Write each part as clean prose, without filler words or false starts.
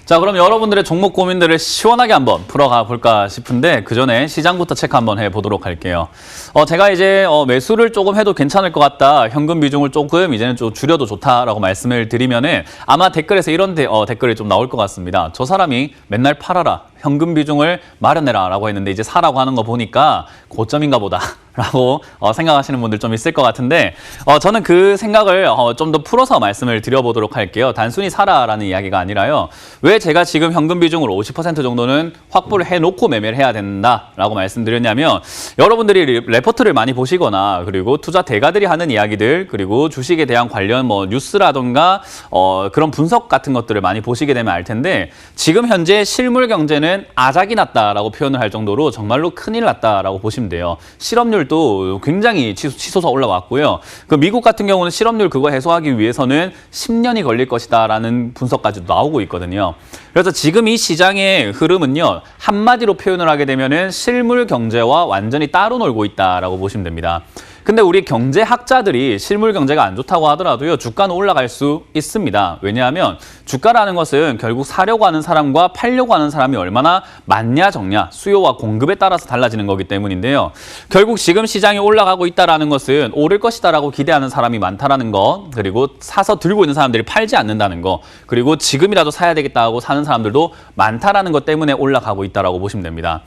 자, 그럼 여러분들의 종목 고민들을 시원하게 한번 풀어가 볼까 싶은데 그 전에 시장부터 체크 한번 해보도록 할게요. 제가 이제 매수를 조금 해도 괜찮을 것 같다. 현금 비중을 조금 이제는 좀 줄여도 좋다라고 말씀을 드리면은 아마 댓글에서 이런 댓글이 좀 나올 것 같습니다. 저 사람이 맨날 팔아라. 현금 비중을 마련해라 라고 했는데 이제 사라고 하는 거 보니까 고점인가 보다 라고 생각하시는 분들 좀 있을 것 같은데 저는 그 생각을 좀 더 풀어서 말씀을 드려보도록 할게요. 단순히 사라라는 이야기가 아니라요. 왜 제가 지금 현금 비중을 50% 정도는 확보를 해놓고 매매를 해야 된다라고 말씀드렸냐면 여러분들이 레포트를 많이 보시거나 그리고 투자 대가들이 하는 이야기들 그리고 주식에 대한 관련 뭐 뉴스라던가 그런 분석 같은 것들을 많이 보시게 되면 알 텐데 지금 현재 실물 경제는 아작이 났다라고 표현을 할 정도로 정말로 큰일 났다라고 보시면 돼요. 실업률도 굉장히 치솟아 올라왔고요. 그 미국 같은 경우는 실업률 그거 해소하기 위해서는 10년이 걸릴 것이다라는 분석까지도 나오고 있거든요. 그래서 지금 이 시장의 흐름은요. 한마디로 표현을 하게 되면은 실물 경제와 완전히 따로 놀고 있다라고 보시면 됩니다. 근데 우리 경제학자들이 실물 경제가 안 좋다고 하더라도요. 주가는 올라갈 수 있습니다. 왜냐하면 주가라는 것은 결국 사려고 하는 사람과 팔려고 하는 사람이 얼마나 많냐 적냐 수요와 공급에 따라서 달라지는 거기 때문인데요. 결국 지금 시장이 올라가고 있다는 것은 오를 것이다라고 기대하는 사람이 많다라는 거 그리고 사서 들고 있는 사람들이 팔지 않는다는 거 그리고 지금이라도 사야 되겠다고 사는 사람들도 많다라는 것 때문에 올라가고 있다라고 보시면 됩니다.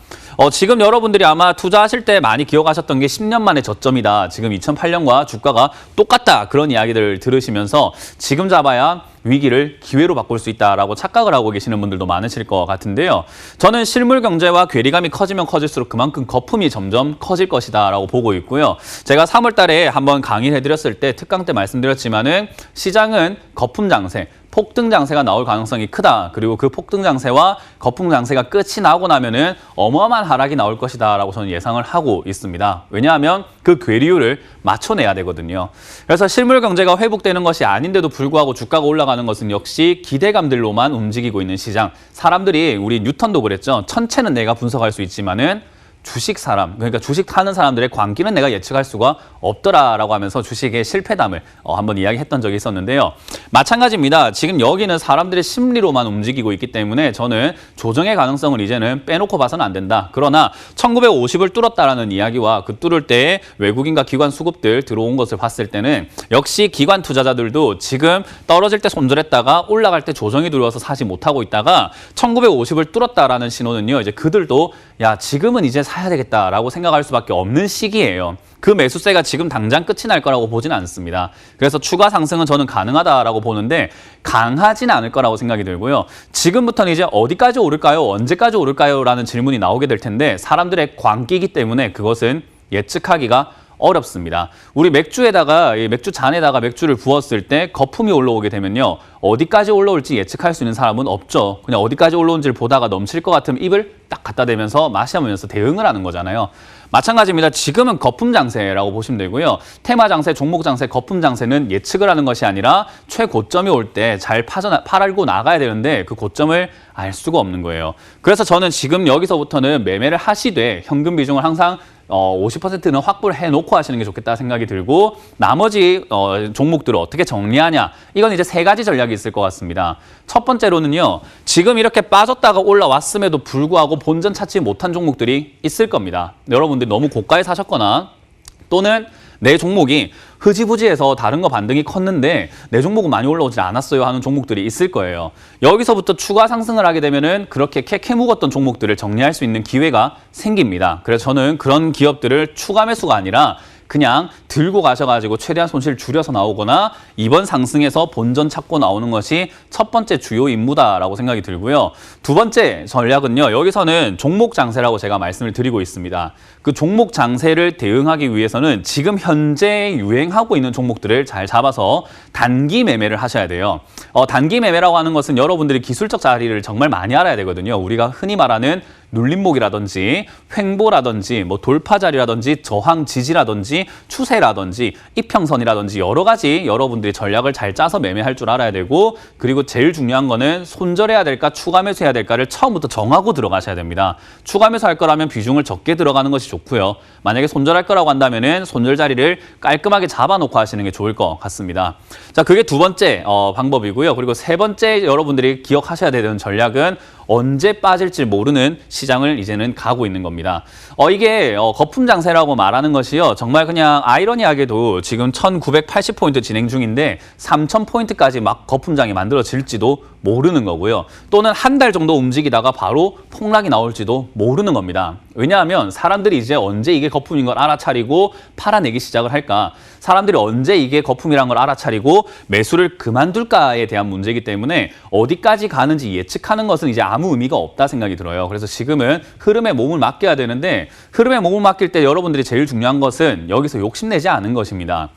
지금 여러분들이 아마 투자하실 때 많이 기억하셨던 게 10년 만의 저점이다. 지금 2008년과 주가가 똑같다. 그런 이야기들을 들으시면서 지금 잡아야 위기를 기회로 바꿀 수 있다라고 착각을 하고 계시는 분들도 많으실 것 같은데요. 저는 실물 경제와 괴리감이 커지면 커질수록 그만큼 거품이 점점 커질 것이다라고 보고 있고요. 제가 3월 달에 한번 강의를 해드렸을 때 특강 때 말씀드렸지만은 시장은 거품 장세, 폭등 장세가 나올 가능성이 크다. 그리고 그 폭등 장세와 거품 장세가 끝이 나고 나면은 어마어마한 하락이 나올 것이다라고 저는 예상을 하고 있습니다. 왜냐하면 그 괴리율을 맞춰내야 되거든요. 그래서 실물 경제가 회복되는 것이 아닌데도 불구하고 주가가 올라가는 것은 역시 기대감들로만 움직이고 있는 시장. 사람들이 우리 뉴턴도 그랬죠. 천체는 내가 분석할 수 있지만은 주식 사람, 그러니까 주식 타는 사람들의 광기는 내가 예측할 수가 없더라라고 하면서 주식의 실패담을 한번 이야기했던 적이 있었는데요. 마찬가지입니다. 지금 여기는 사람들의 심리로만 움직이고 있기 때문에 저는 조정의 가능성을 이제는 빼놓고 봐서는 안 된다. 그러나 1950을 뚫었다라는 이야기와 그 뚫을 때에 외국인과 기관 수급들 들어온 것을 봤을 때는 역시 기관 투자자들도 지금 떨어질 때 손절했다가 올라갈 때 조정이 들어와서 사지 못하고 있다가 1950을 뚫었다라는 신호는요. 이제 그들도 야 지금은 이제 사야 되겠다라고 생각할 수밖에 없는 시기예요. 그 매수세가 지금 당장 끝이 날 거라고 보지는 않습니다. 그래서 추가 상승은 저는 가능하다라고 보는데 강하지는 않을 거라고 생각이 들고요. 지금부터는 이제 어디까지 오를까요? 언제까지 오를까요? 라는 질문이 나오게 될 텐데 사람들의 광기이기 때문에 그것은 예측하기가 어렵습니다. 우리 맥주에다가 맥주 잔에다가 맥주를 부었을 때 거품이 올라오게 되면요. 어디까지 올라올지 예측할 수 있는 사람은 없죠. 그냥 어디까지 올라온지를 보다가 넘칠 것 같으면 입을 딱 갖다 대면서 마시면서 대응을 하는 거잖아요. 마찬가지입니다. 지금은 거품 장세라고 보시면 되고요. 테마 장세, 종목 장세, 거품 장세는 예측을 하는 것이 아니라 최고점이 올 때 잘 팔고 나가야 되는데 그 고점을 알 수가 없는 거예요. 그래서 저는 지금 여기서부터는 매매를 하시되 현금 비중을 항상 50%는 확보를 해놓고 하시는 게 좋겠다 생각이 들고 나머지 종목들을 어떻게 정리하냐 이건 이제 세 가지 전략이 있을 것 같습니다. 첫 번째로는요. 지금 이렇게 빠졌다가 올라왔음에도 불구하고 본전 찾지 못한 종목들이 있을 겁니다. 여러분들이 너무 고가에 사셨거나 또는 내 종목이 흐지부지해서 다른 거 반등이 컸는데 내 종목은 많이 올라오지 않았어요 하는 종목들이 있을 거예요. 여기서부터 추가 상승을 하게 되면은 그렇게 캐캐 묵었던 종목들을 정리할 수 있는 기회가 생깁니다. 그래서 저는 그런 기업들을 추가 매수가 아니라 그냥 들고 가셔가지고 최대한 손실을 줄여서 나오거나 이번 상승에서 본전 찾고 나오는 것이 첫 번째 주요 임무다라고 생각이 들고요. 두 번째 전략은요. 여기서는 종목 장세라고 제가 말씀을 드리고 있습니다. 그 종목 장세를 대응하기 위해서는 지금 현재 유행하고 있는 종목들을 잘 잡아서 단기 매매를 하셔야 돼요. 단기 매매라고 하는 것은 여러분들이 기술적 자리를 정말 많이 알아야 되거든요. 우리가 흔히 말하는 눌림목이라든지 횡보라든지 뭐 돌파자리라든지 저항 지지라든지 추세라든지 이평선이라든지 여러 가지 여러분들이 전략을 잘 짜서 매매할 줄 알아야 되고, 그리고 제일 중요한 거는 손절해야 될까 추가 매수해야 될까를 처음부터 정하고 들어가셔야 됩니다. 추가 매수할 거라면 비중을 적게 들어가는 것이 좋고요. 만약에 손절할 거라고 한다면은 손절 자리를 깔끔하게 잡아놓고 하시는 게 좋을 것 같습니다. 자, 그게 두 번째 방법이고요. 그리고 세 번째 여러분들이 기억하셔야 되는 전략은 언제 빠질지 모르는 시장을 이제는 가고 있는 겁니다. 이게 거품 장세라고 말하는 것이요. 정말 그냥 아이러니하게도 지금 1980포인트 진행 중인데 3000포인트까지 막 거품장이 만들어질지도 모르는 거고요. 또는 한 달 정도 움직이다가 바로 폭락이 나올지도 모르는 겁니다. 왜냐하면 사람들이 이제 언제 이게 거품인 걸 알아차리고 팔아내기 시작을 할까? 사람들이 언제 이게 거품이란 걸 알아차리고 매수를 그만둘까에 대한 문제이기 때문에 어디까지 가는지 예측하는 것은 이제 아무 의미가 없다 생각이 들어요. 그래서 지금은 흐름에 몸을 맡겨야 되는데, 흐름에 몸을 맡길 때 여러분들이 제일 중요한 것은 여기서 욕심내지 않은 것입니다.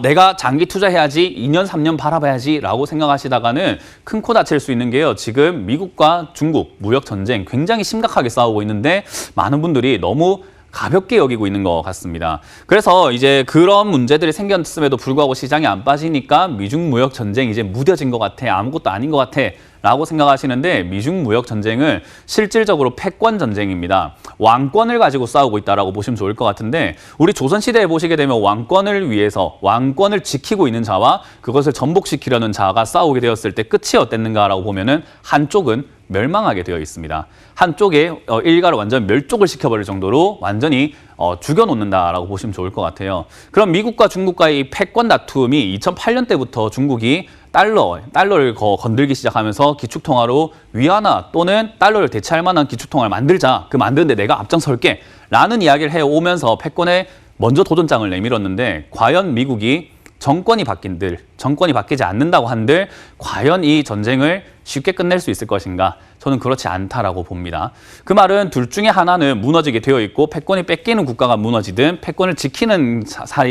내가 장기 투자해야지, 2년, 3년 바라봐야지 라고 생각하시다가는 큰 코 다칠 수 있는 게요. 지금 미국과 중국 무역 전쟁 굉장히 심각하게 싸우고 있는데 많은 분들이 너무 가볍게 여기고 있는 것 같습니다. 그래서 이제 그런 문제들이 생겼음에도 불구하고 시장이 안 빠지니까 미중 무역 전쟁이 이제 무뎌진 것 같아, 아무것도 아닌 것 같아 라고 생각하시는데, 미중 무역 전쟁은 실질적으로 패권 전쟁입니다. 왕권을 가지고 싸우고 있다라고 보시면 좋을 것 같은데, 우리 조선시대에 보시게 되면 왕권을 위해서 왕권을 지키고 있는 자와 그것을 전복시키려는 자가 싸우게 되었을 때 끝이 어땠는가라고 보면은 한쪽은 멸망하게 되어 있습니다. 한쪽에 일가를 완전 멸족을 시켜버릴 정도로 완전히 죽여놓는다라고 보시면 좋을 것 같아요. 그럼 미국과 중국과의 이 패권 다툼이 2008년 때부터 중국이 달러를 건들기 시작하면서 기축통화로 위안화 또는 달러를 대체할 만한 기축통화를 만들자. 그 만드는데 내가 앞장설게 라는 이야기를 해오면서 패권에 먼저 도전장을 내밀었는데, 과연 미국이 정권이 바뀌지 않는다고 한들 과연 이 전쟁을 쉽게 끝낼 수 있을 것인가? 저는 그렇지 않다라고 봅니다. 그 말은 둘 중에 하나는 무너지게 되어 있고, 패권이 뺏기는 국가가 무너지든 패권을 지키는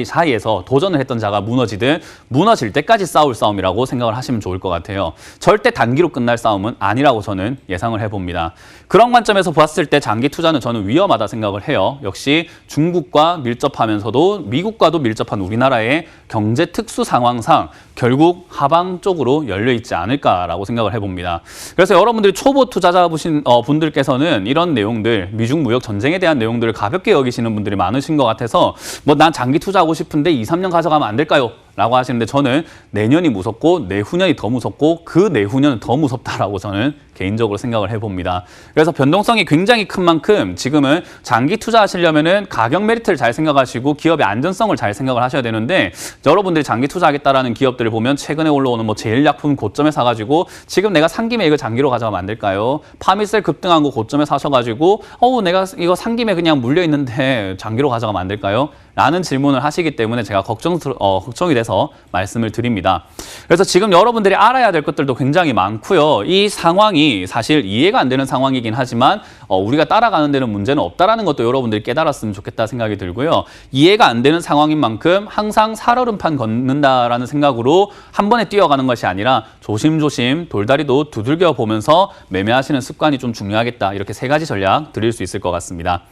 사이에서 도전을 했던 자가 무너지든 무너질 때까지 싸울 싸움이라고 생각을 하시면 좋을 것 같아요. 절대 단기로 끝날 싸움은 아니라고 저는 예상을 해봅니다. 그런 관점에서 봤을 때 장기 투자는 저는 위험하다 생각을 해요. 역시 중국과 밀접하면서도 미국과도 밀접한 우리나라의 경제 특수 상황상 결국 하방 쪽으로 열려 있지 않을까라고 생각을 해봅니다. 그래서 여러분들이 초보 투자자 보신 분들께서는 이런 내용들, 미중 무역 전쟁에 대한 내용들을 가볍게 여기시는 분들이 많으신 것 같아서 뭐 난 장기 투자하고 싶은데 2, 3년 가져가면 안 될까요? 라고 하시는데, 저는 내년이 무섭고 내후년이 더 무섭고 그 내후년은 더 무섭다라고 저는 개인적으로 생각을 해봅니다. 그래서 변동성이 굉장히 큰 만큼 지금은 장기 투자하시려면은 가격 메리트를 잘 생각하시고 기업의 안전성을 잘 생각을 하셔야 되는데, 여러분들이 장기 투자하겠다라는 기업들을 보면 최근에 올라오는 뭐 제일약품 고점에 사가지고 지금 내가 산 김에 이거 장기로 가져가면 안 될까요? 파미셀 급등한 거 고점에 사셔가지고 내가 이거 산 김에 그냥 물려 있는데 장기로 가져가면 안 될까요? 라는 질문을 하시기 때문에 제가 걱정이 돼서 말씀을 드립니다. 그래서 지금 여러분들이 알아야 될 것들도 굉장히 많고요. 이 상황이 사실 이해가 안 되는 상황이긴 하지만 우리가 따라가는 데는 문제는 없다라는 것도 여러분들이 깨달았으면 좋겠다 생각이 들고요. 이해가 안 되는 상황인 만큼 항상 살얼음판 걷는다라는 생각으로 한 번에 뛰어가는 것이 아니라 조심조심 돌다리도 두들겨 보면서 매매하시는 습관이 좀 중요하겠다. 이렇게 세 가지 전략 드릴 수 있을 것 같습니다.